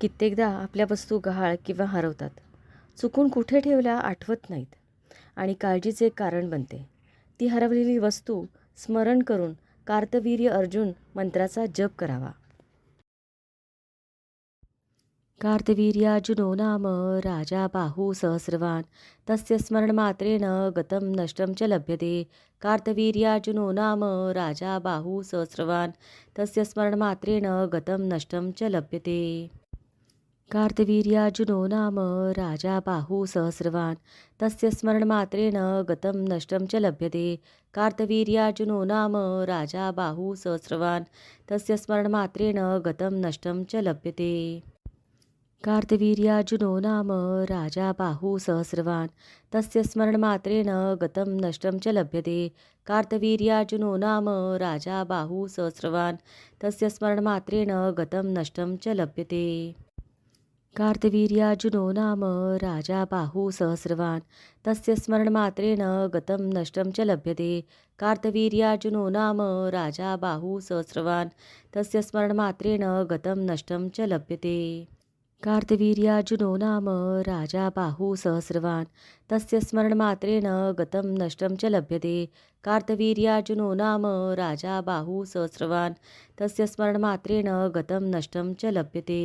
कित्येकदा आपल्या वस्तू गहाळ किंवा हरवतात. चुकून कुठे ठेवल्या आठवत नाहीत आणि काळजीचे कारण बनते. ती हरवलेली वस्तू स्मरण करून कार्तवीर्य अर्जुन मंत्राचा जप करावा. कार्तवीर्यार्जुनो नाम राजा बाहू सहस्रवान तस्य स्मरणमात्रेण गतं नष्टं च लभ्यते. कार्तवीर्यार्जुनो नाम राजा बाहू सहस्रवान तस्य स्मरणमात्रेण गतं नष्टं च लभ्यते. कार्तवीर्यार्जुनो नाम राजा बाहू सहस्रवान तस्य स्मरणमात्रेण गतं नष्टं च लभ्यते. कार्तवीर्यार्जुनो नाम राजा बाहू सहस्रवान तस्य स्मरणमात्रेण गतं नष्टं च लभ्यते. कार्तवीर्यार्जुनो नाम राजा बाहू सहस्रवान तस्य स्मरणमात्रेण गतं नष्टं च लभ्यते. कार्तवीर्यार्जुनो नाम राजा बाहू सहस्रवान तस्य स्मरणमात्रेण गतं नष्टं च लभ्यते. कार्तवीर्यार्जुनो नाम राजा बाहू सहस्रवान तस्य स्मरणमात्रेण गतं नष्टं च लभ्यते. कार्तवीर्यार्जुनो नाम राजा बाहू सहस्रवान तस्य स्मरणमात्रेण गतं नष्टं च लभ्यते. कार्तवीर्यार्जुनो नाम राजा बाहू सहस्रवान तस्य स्मरणमात्रेण गतं नष्टं च लभ्यते. कार्तवीर्यार्जुनो नाम राजा बाहू सहस्रवान तस्य स्मरणमात्रेण गतं नष्टं च लभ्यते.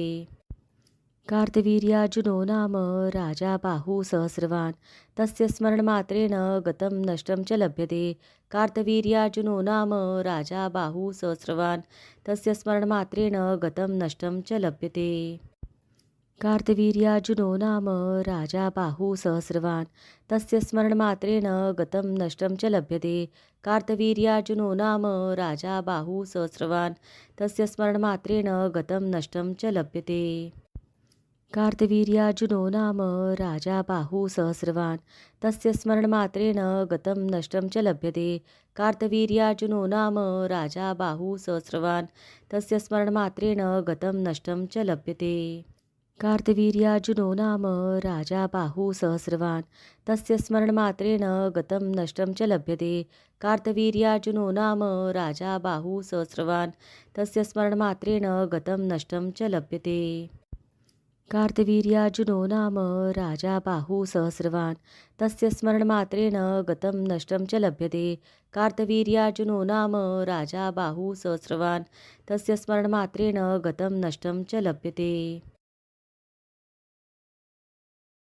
कार्तवीर्यार्जुनो नाम राजा बाहू सहस्रवान तस्य स्मरणमात्रेण गतं नष्टं च लभ्यते. कार्तवीर्यार्जुनो नाम राजा बाहू सहस्रवान तस्य स्मरणमात्रेण गतं नष्टं च लभ्यते. कार्तवीर्यार्जुनो नाम राजा बाहू सहस्रवान तस्य स्मरणमात्रेण गतं नष्टं च लभ्यते. कार्तवीर्यार्जुनो नाम राजा बाहू सहस्रवान तस्य स्मरणमात्रेण गतं नष्टं च लभ्यते. कार्तवीर्यार्जुनो नाम राजा बाहू सहस्रवान तस्य स्मरणमात्रेण गतं नष्टं च लभ्यते. कार्तवीर्यार्जुनो नाम राजा बाहू सहस्रवान तस्य स्मरणमात्रेण गतं नष्टं च लभ्यते. कार्तवीर्यार्जुनो नाम राजा बाहू सहस्रवान तस्य स्मरणमात्रेण गतं नष्टं च लभ्यते. कार्तवीर्यार्जुनो नाम राजा बाहू सहस्रवान तस्य स्मरणमात्रेण गतं नष्टं च लभ्यते. कार्तवीर्यार्जुनो नाम राजा बाहू सहस्रवान तस्य स्मरणमात्रेण गतं नष्टं च लभ्यते. कार्तवीर्यार्जुनो नाम राजा बाहू सहस्रवान तस्य स्मरणमात्रेण गतं नष्टं च लभ्यते.